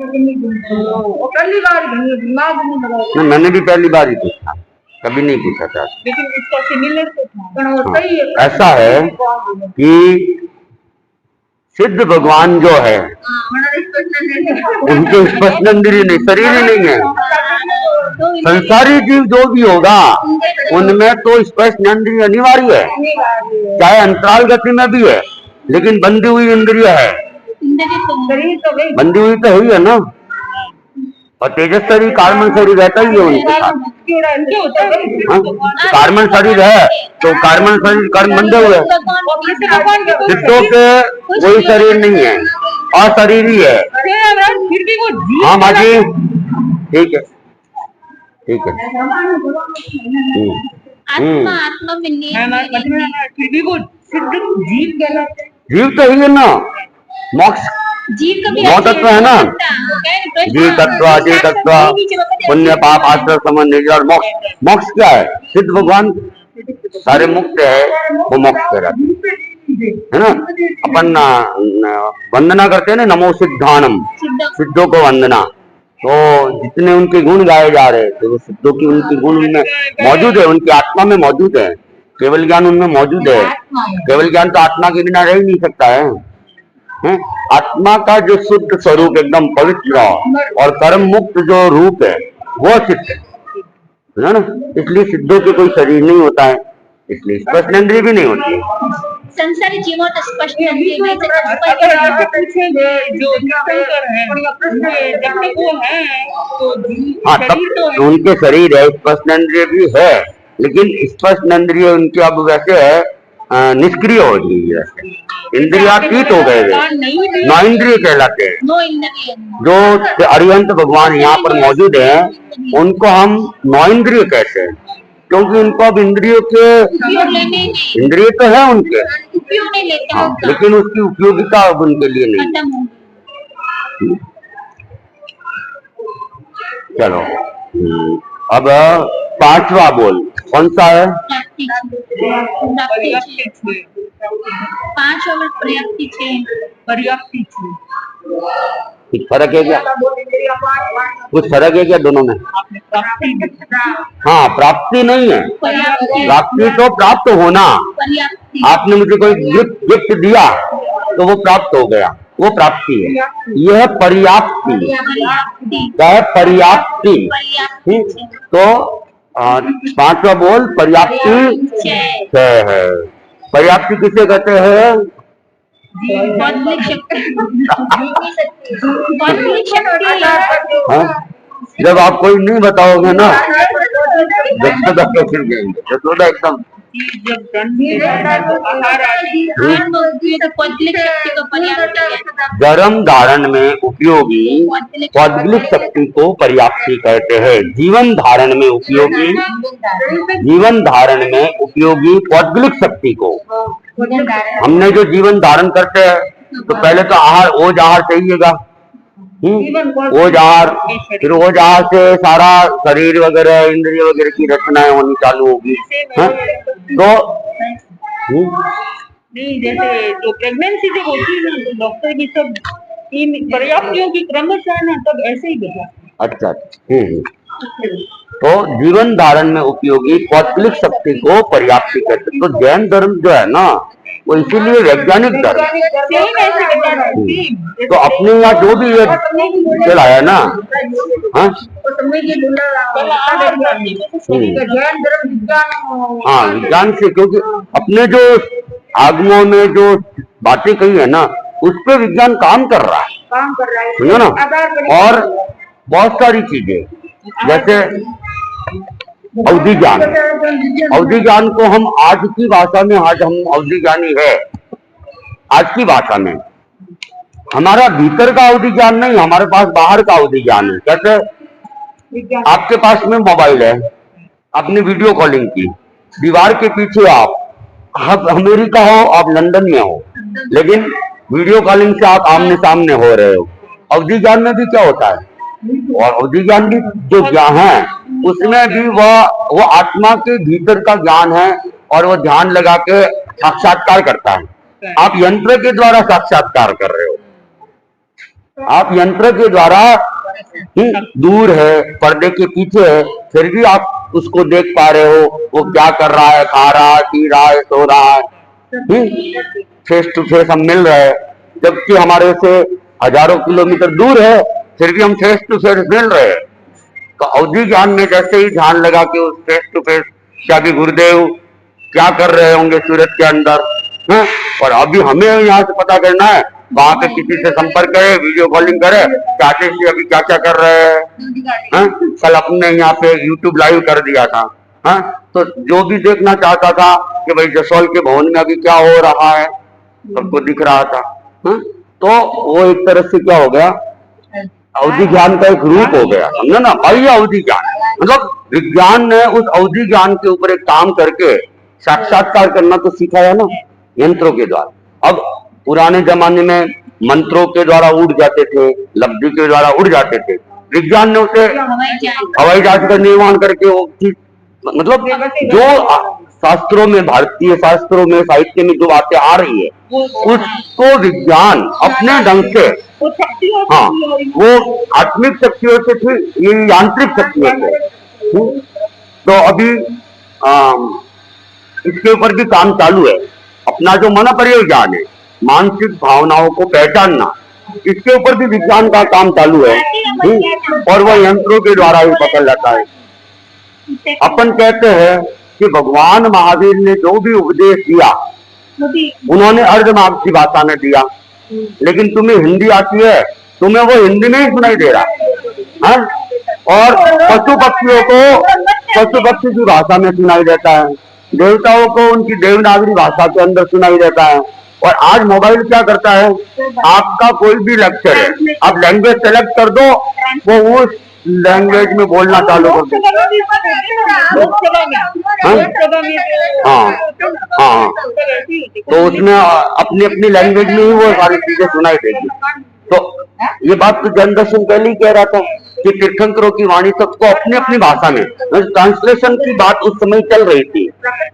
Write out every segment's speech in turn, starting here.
पहली बार दिमाग नहीं लगा। मैंने भी पहली बार ही पूछा, कभी नहीं पूछा था। लेकिन इसका सिमिलर तो था। हाँ, ऐसा है कि सिद्ध भगवान जो है उनके स्पर्शेंद्रिय नहीं, शरीर ही नहीं है। संसारी जीव जो भी होगा उनमें तो स्पर्शेंद्रिय अनिवार्य है, चाहे अंतराल गति में भी है, लेकिन बंधी हुई इंद्रिय है, बंधी हुई तो है ही है ना। और तेजस शरीर कार्बन शरीर रहता ही है उनके साथ। कार्बन शरीर है तो कार्बन शरीर कर्म बंधे हुए, सिद्धों के कोई शरीर नहीं है, अशरीर ही है। हाँ माँ जी, ठीक है ठीक है। जीव तो ही है ना, मोक्ष नौ तत्व है ना, जीव तत्व, अजय तत्व, पुण्य पाप आश्रय समन निर्जर मोक्ष। मोक्ष क्या है? सिद्ध भगवान सारे मुक्त है, वो मोक्ष कह है ना। अपन वंदना करते हैं ना, नमो सिद्धानम, सिद्धों को वंदना। तो जितने उनके गुण गाए जा रहे थे, वो सिद्धों की उनके गुण उनमें मौजूद है, उनकी आत्मा में मौजूद है, केवल ज्ञान उनमें मौजूद है। केवल ज्ञान तो आत्मा के बिना रह ही नहीं सकता है। आत्मा का जो शुद्ध स्वरूप एकदम पवित्र और कर्म मुक्त जो रूप है वो सिद्ध है ना। इसलिए सिद्धों के कोई शरीर नहीं होता है, इसलिए स्पर्शेंद्रिय भी नहीं होती है। संसारी जीवों तो स्पर्शेंद्रिय हाँ, तब उनके शरीर है, स्पर्शेंद्रिय भी है, लेकिन स्पर्शेंद्रिय उनके अब वैसे है निष्क्रिय हो गई है, इंद्रियातीत हो गए, नौ इंद्रिय कहलाते हैं। जो अरिहंत भगवान यहाँ पर मौजूद है उनको हम नौ इंद्रिय कहते हैं, क्योंकि उनको अब इंद्रियों के इंद्रिय तो है उनके, हाँ, लेकिन उसकी उपयोगिता अब उनके लिए नहीं। चलो अब पांचवा बोल कौन सा है? कुछ फर्क है क्या? कुछ फर्क है क्या दोनों में? हाँ, प्राप्ति नहीं है, प्राप्ति तो प्राप्त होना। आपने मुझे कोई गिफ्ट दिया तो वो प्राप्त हो गया, वो प्राप्ति है। यह पर्याप्ति, क्या है? पर्याप्ति। तो पांचवा बोल पर्याप्ति है। पर्याप्ति किसे कहते हैं? जब आप कोई नहीं बताओगे ना, यशोदा तो फिर गएंगे, यशोदा एकदम धर्म धारण में उपयोगी पौद्गलिक शक्ति को पर्याप्ति कहते हैं। जीवन धारण में उपयोगी, जीवन धारण में उपयोगी पौद्गलिक शक्ति को, हमने जो जीवन धारण करते हैं तो पहले तो आहार, ओज आहार चाहिएगा, ओज आहार, फिर ओज आहार से सारा शरीर वगैरह इंद्रिय वगैरह की रचनाएं होनी चालू होगी। तो नहीं, जैसे जो प्रेगनेंसी जब होती है ना तो डॉक्टर भी सब इन पर्याप्तियों की क्रमशः ना तब ऐसे ही बताते। अच्छा, तो जीवन धारण में उपयोगी पौद्गलिक शक्ति को पर्याप्ति कहते। तो जैन धर्म जो है ना वो इसीलिए वैज्ञानिक धर्म, तो अपने यहाँ जो भी ये चलाया ना, हाँ विज्ञान से, क्योंकि अपने जो आगमों में जो बातें कही है ना उस पर विज्ञान काम कर रहा है, समझो ना। और बहुत सारी चीजें जैसे अवधि ज्ञान, अवधि ज्ञान को हम आज की भाषा में, आज हम अवधि ज्ञानी है आज की भाषा में, हमारा भीतर का अवधि ज्ञान नहीं, हमारे पास बाहर का अवधि ज्ञान है। जैसे आपके पास में मोबाइल है, आपने वीडियो कॉलिंग की, दीवार के पीछे आप अमेरिका हो, आप लंदन में हो, लेकिन वीडियो कॉलिंग से आप आमने सामने हो रहे हो। अवधि ज्ञान में भी क्या होता है, और अवधि ज्ञान भी जो ज्ञान है उसमें भी वो आत्मा के भीतर का ज्ञान है, और वो ध्यान लगा के साक्षात्कार करता है। आप यंत्र के द्वारा साक्षात्कार कर रहे हो, आप यंत्र के द्वारा दूर है, पर्दे के पीछे है, फिर भी आप उसको देख पा रहे हो वो क्या कर रहा है, खा रहा है, पी रहा है, सो रहा है, फेस टू फेस हम मिल रहे हैं। जबकि हमारे से हजारों किलोमीटर दूर है, फिर भी हम फेस टू फेस मिल रहे हैं। तो अवधि ज्ञान ने जैसे ही ध्यान लगा कि उस फेस टू फेस क्या भी गुरुदेव क्या कर रहे होंगे सूरत के अंदर है, और अभी हमें यहाँ से पता करना है, वहां पे किसी से संपर्क करे, वीडियो कॉलिंग करे, चाहते जी अभी क्या क्या कर रहे हैं। कल अपने यहाँ पे यूट्यूब लाइव कर दिया था, है तो जो भी देखना चाहता था कि भाई जसौल के भवन में अभी क्या हो रहा है सबको दिख रहा था। तो वो एक तरह से क्या हो गया, अवधि ज्ञान का एक रूप हो गया, समझे ना भाई। अवधि ज्ञान मतलब विज्ञान ने उस अवधि ज्ञान के ऊपर एक काम करके साक्षात्कार करना तो सिखाया ना यंत्रों के द्वारा। अब पुराने जमाने में मंत्रों के द्वारा उड़ जाते थे, लब्धि के द्वारा उड़ जाते थे, विज्ञान ने उसे हवाई जहाज का निर्माण करके वो चीज मतलब जो शास्त्रों में, भारतीय शास्त्रों में, साहित्य में जो बातें आ रही है उसको विज्ञान अपने ढंग से, हाँ वो आत्मिक शक्तियों से थी, ये यांत्रिक शक्तियों से। तो अभी इसके ऊपर भी काम चालू है। अपना जो मन परिज्ञान है, मानसिक भावनाओं को पहचानना, इसके ऊपर भी विज्ञान का काम चालू है, और वह यंत्रों के द्वारा ही पकड़ लेता है। अपन कहते हैं कि भगवान महावीर ने जो भी उपदेश दिया उन्होंने अर्धमागधी भाषा में दिया, लेकिन तुम्हें हिंदी आती है, तुम्हें वो हिंदी में ही सुनाई दे रहा है, और पशु पक्षियों को पशु पक्षी की भाषा में सुनाई देता है, देवताओं को उनकी देवनागरी भाषा के अंदर सुनाई देता है। और आज मोबाइल क्या करता है, आपका कोई भी लेक्चर है, आप लैंग्वेज सेलेक्ट कर दो, वो उस लैंग्वेज में बोलना चालू कर दो। हाँ हाँ, तो उसमें अपनी अपनी लैंग्वेज में ही वो सारी चीजें सुनाई देगी। तो ये बात तो जन दर्शन पहले ही कह रहा था कि तीर्थंकरों की वाणी सबको अपनी अपनी भाषा में, ट्रांसलेशन की बात उस समय चल रही थी,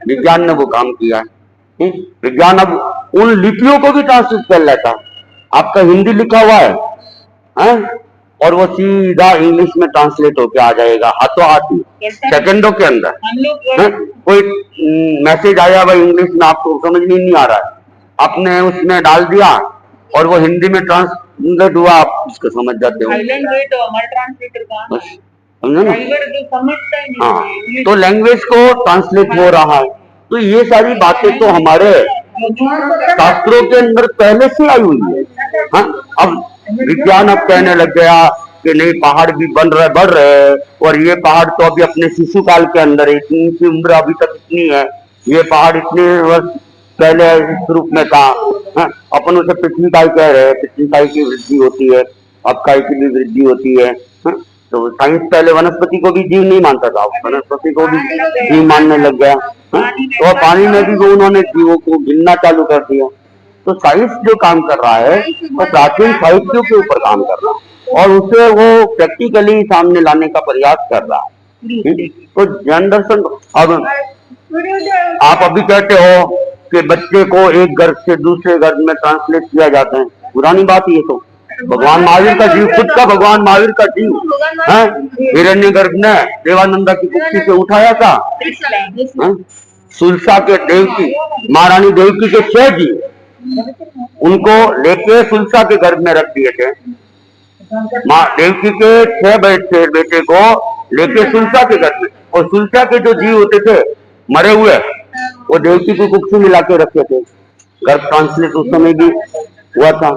विज्ञान ने वो काम किया है। विज्ञान अब उन लिपियों को भी ट्रांसलेट कर लेता। आपका हिंदी लिखा हुआ है और वो सीधा इंग्लिश में ट्रांसलेट होके आ जाएगा हाथों हाथ ही, सेकंडों के अंदर। कोई मैसेज आया भाई इंग्लिश में, आपको समझ में नहीं आ रहा है, आपने उसमें डाल दिया और वो हिंदी में ट्रांसलेट हुआ, आप उसको समझ जाते हो। समझे ना? हाँ, तो लैंग्वेज को ट्रांसलेट हो रहा है। तो ये सारी बातें तो हमारे शास्त्रों के अंदर पहले से आई हुई है। हाँ, अब विज्ञान अब कहने लग गया कि नहीं पहाड़ भी बन रहे, बढ़ रहे हैं, और ये पहाड़ तो अभी अपने शिशु काल के अंदर है, इतनी उम्र अभी तक इतनी है, ये पहाड़ इतने वर्ष पहले इस रूप में था। हाँ, अपन उसे पिछली कह रहे हैं, पिछली की वृद्धि होती है, अबकाई की भी वृद्धि होती है। हाँ, तो साइंस पहले वनस्पति को भी जीव नहीं मानता था, वनस्पति को भी जीव मानने लग गया। तो पानी में भी वो उन्होंने जीवों को गिनना चालू कर दिया। तो साइंस जो काम कर रहा है वो प्राचीन साहित्यों के ऊपर काम कर रहा है और उसे वो प्रैक्टिकली सामने लाने का प्रयास कर रहा है। तो जन दर्शन, अब आप अभी कहते हो कि बच्चे को एक गर्भ से दूसरे गर्भ में ट्रांसलेट किया जाता है, पुरानी बात ये तो भगवान महावीर का जीव, खुद का भगवान महावीर का जीव है, हिरण्यगर्भ ने देवानंदा की कुक्षी से उठाया था। सुलसा के देवकी, महारानी देवकी के 6 जीव, उनको लेके सुलसा के गर्भ में रख दिए थे। माँ देवकी के 6 बेटे को लेके सुलसा के गर्भ में, और सुलसा के जो जीव होते थे मरे हुए, वो देवकी की कुक्षी में लाके रखे थे। गर्भ ट्रांसलेट उस समय भी हुआ था।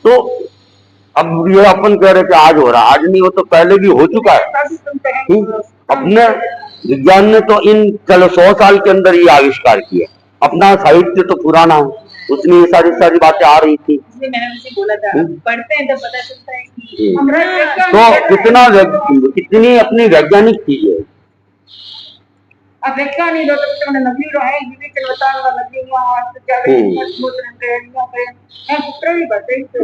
तो अब ये अपन कह रहे थे आज हो रहा, आज नहीं, वो तो पहले भी हो चुका है। अपने विज्ञान ने तो इन 100 साल के अंदर ये आविष्कार किया। अपना साहित्य तो पुराना है, उसमें ये सारी बातें आ रही थी। मैंने उनसे बोला था, पढ़ते हैं तो पता चलता है कि तो कितनी अपनी वैज्ञानिक चीज है। अब वैज्ञानिक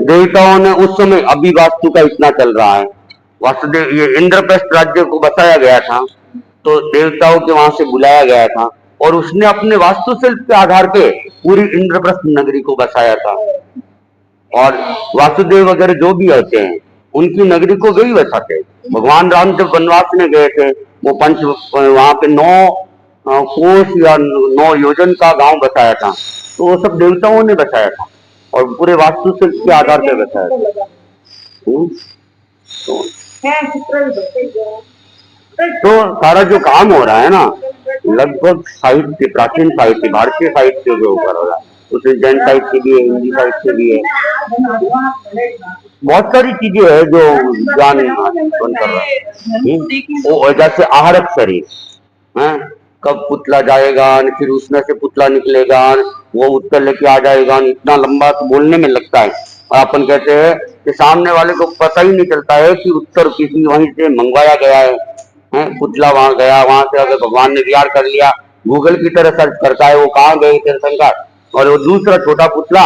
देवताओं ने उस समय, अभी वास्तु का इतना चल रहा है, वास्तुदेव ये इंद्रप्रस्थ राज्य को बसाया गया था, तो देवताओं के वहां से बुलाया गया था और उसने अपने वास्तुशिल्प के आधार पे पूरी इंद्रप्रस्थ नगरी को बसाया था। और वासुदेव वगैरह जो भी होते हैं उनकी नगरी को वही बसाते। भगवान राम जब वनवास में गए थे वो वहां पे 9 कोस या 9 योजन का गांव बसाया था, तो वो सब देवताओं ने बसाया था और पूरे वास्तुशिल्प के आधार पर बसाया था। तो सारा जो काम हो रहा है ना लगभग साहित्य, प्राचीन साहित्य, भारतीय साहित्य के ऊपर हो रहा है, उसे जैन साहित्य भी है, हिंदी साहित्य भी है, बहुत सारी चीजें है जो ज्ञान उत्पन्न कर रहा है। वो जैसे आहरक शरीर है, कब पुतला जाएगा फिर उसमें से पुतला निकलेगा, वो उत्तर लेके आ जाएगा, इतना लंबा तो बोलने में लगता है। और अपन कहते हैं कि सामने वाले को पता ही नहीं चलता है कि उत्तर किसी वहीं से मंगवाया गया है, पुतला वहां गया, वहां से अगर भगवान ने विहार कर लिया, गूगल की तरह सर्च करता है वो कहाँ गए तीर्थंकर, और वो दूसरा छोटा पुतला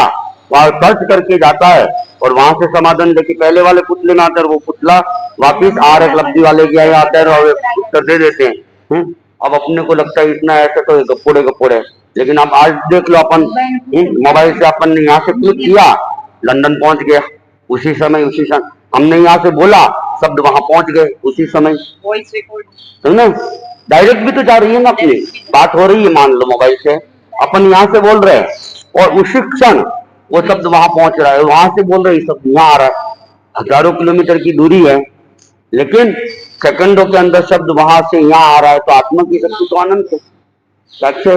वहां सर्च करके जाता है और वहां से समाधान लेके पहले वाले पुतले में आता है, वो पुतला वापिस आहरक लब्धि वाले के यहाँ आता है और उत्तर दे देते हैं। अब अपने को लगता है इतना ऐसा तो गप्पोड़े, लेकिन अब आज देख लो अपन मोबाइल से अपन ने यहाँ से क्लिक किया, लंदन पहुंच गया उसी समय, हमने यहाँ से बोला शब्द वहां पहुंच गए उसी समय, समझे? डायरेक्ट भी तो जा रही है ना, अपनी बात हो रही है मान लो मोबाइल से, अपन यहाँ से बोल रहे हैं और उसी क्षण वो शब्द वहां पहुंच रहा है, वहां से बोल रहे शब्द यहाँ आ रहा है। हजारों किलोमीटर की दूरी है लेकिन सेकंडों के अंदर शब्द वहां से यहाँ आ रहा है, तो आत्मा की शक्ति तो अनंत है,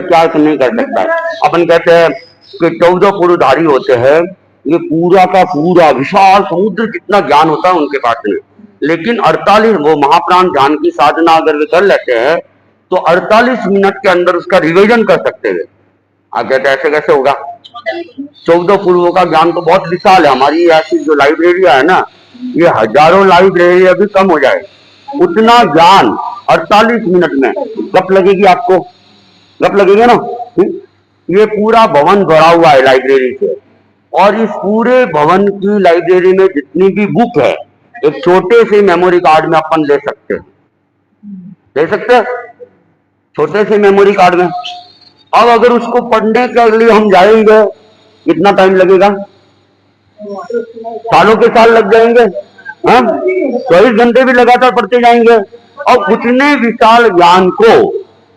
क्या नहीं कर सकता है। अपन कहते हैं कि 14 पुरुधारी होते हैं, ये पूरा का पूरा विशाल समुद्र जितना ज्ञान होता है उनके पास में, लेकिन 48 वो महाप्राण ध्यान की साधना अगर वे कर लेते हैं तो 48 मिनट के अंदर उसका रिवीजन कर सकते हैं। आप कहते हैं ऐसे कैसे होगा? 14 पूर्वों का ज्ञान तो बहुत विशाल है। हमारी ऐसी जो लाइब्रेरिया है ना, ये हजारों लाइब्रेरिया भी कम हो जाए, उतना ज्ञान 48 मिनट में गप लगेगी आपको, गप लगेगा ना। ये पूरा भवन भरा हुआ है लाइब्रेरी से, और इस पूरे भवन की लाइब्रेरी में जितनी भी बुक है एक छोटे से मेमोरी कार्ड में अपन ले सकते हैं, छोटे से मेमोरी कार्ड में। अब अगर उसको पढ़ने के लिए हम जाएंगे कितना टाइम लगेगा? सालों के साल लग जाएंगे, 24 घंटे भी लगातार पढ़ते जाएंगे। और उतने विशाल ज्ञान को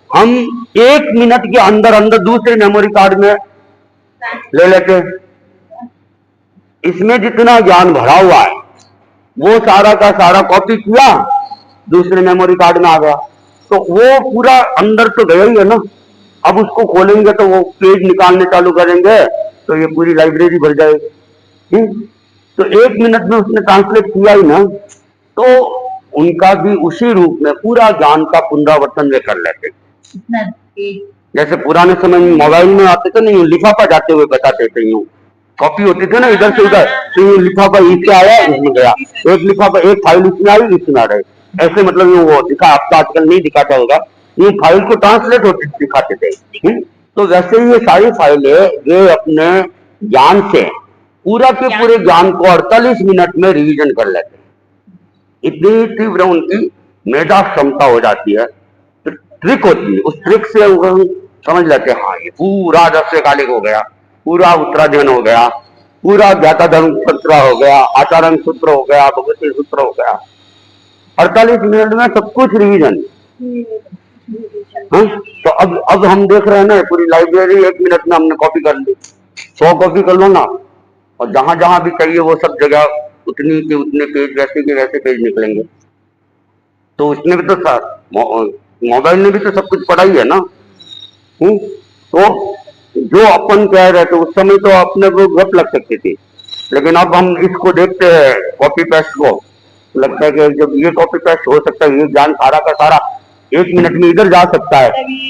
हम 1 मिनट के अंदर अंदर दूसरे मेमोरी कार्ड में ले लेते हैं। इसमें जितना ज्ञान भरा हुआ है वो सारा का सारा कॉपी किया, दूसरे मेमोरी कार्ड में आ गया, तो वो पूरा अंदर तो गया ही है ना। अब उसको खोलेंगे तो वो पेज निकालने चालू करेंगे तो ये पूरी लाइब्रेरी भर जाएगी। तो 1 मिनट में उसने ट्रांसलेट किया ही ना, तो उनका भी उसी रूप में पूरा ज्ञान का पुनरावर्तन वे कर लेते। जैसे पुराने समय में मोबाइल में आते थे नहीं, लिफाफा जाते हुए बताते थे, यूं कॉपी होती थी ना इधर से उधर, तो ये लिफाफा इससे आया इसमें गया, एक लिफाफा एक फाइल इसमें आई इसमें आ रही, ऐसे मतलब ये वो दिखा। आपको आजकल नहीं दिखाता होगा, ये फाइल को ट्रांसलेट होते दिखाते थे। तो वैसे ही ये सारी फाइलें वे अपने ज्ञान से पूरा के पूरे ज्ञान को 48 मिनट में रिवीजन कर लेते हैं। इतनी तीव्र उनकी मेधा क्षमता हो जाती है। तो ट्रिक होती है, उस ट्रिक से वो समझ लेते हैं हाँ ये पूरा 10 से कालिक हो गया, पूरा उत्तराध्ययन हो गया, पूरा ज्ञाता धर्म सूत्र हो गया, आचारण सूत्र हो गया, भगवती सूत्र हो गया। 48 मिनट में सब कुछ रिवीजन। तो अब हम देख रहे हैं ना पूरी लाइब्रेरी 1 मिनट में हमने कॉपी कर ली, 100 कॉपी कर लो ना, और जहां जहां भी चाहिए वो सब जगह उतनी के उतने पेज, वैसे के वैसे पेज निकलेंगे। तो उसने भी तो मोबाइल ने भी तो सब कुछ पढ़ा ही है ना। तो जो अपन कह रहे थे उस समय तो अपने को गप लग सकती थी, लेकिन अब हम इसको देखते हैं कॉपी पेस्ट को, लगता है कि जब ये कॉपी पेस्ट हो सकता है, ये ज्ञान सारा का सारा 1 मिनट में इधर जा सकता है,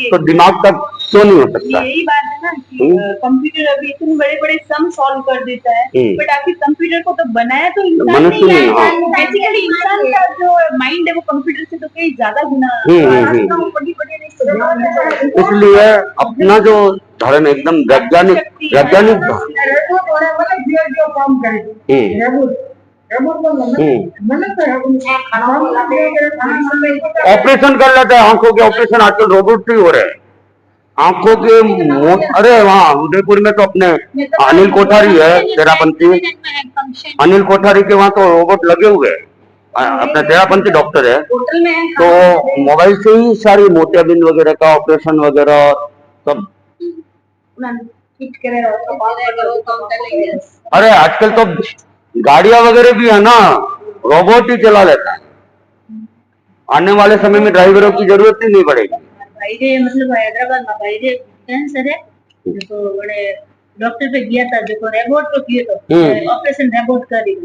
तो दिमाग तक क्यों नहीं हो सकता? यही बात है ना कि कंप्यूटर अभी इतने बड़े बड़े सम सॉल्व कर देता है, बट आखिर कंप्यूटर को तो बनाया तो इंसान ने ही है। बेसिकली इंसान का जो माइंड है वो कंप्यूटर से तो कई ज्यादा गुना। इसलिए अपना जो धर्म एकदम वैज्ञानिक ऑपरेशन कर लेते हैं, आंखों के ऑपरेशन आजकल रोबोट से हो रहे हैं। आंखों के अरे वहाँ उदयपुर में तो अपने अनिल कोठारी है तेरापंथी, अनिल कोठारी के वहाँ तो रोबोट लगे हुए हैं, अपना तेरापंथी डॉक्टर है, तो मोबाइल से ही सारी मोतियाबिंद वगैरह का ऑपरेशन वगैरह सब। अरे आजकल तो गाड़ियां वगैरह भी है ना, रोबोट ही चला लेता है। आने वाले समय में ड्राइवरों की जरूरत ही नहीं पड़ेगी। मतलब हैदराबाद में भाई कैंसर है, देखो बड़े डॉक्टर पे गया था, देखो रोबोट को किए तो ऑपरेशन रोबोट कर रही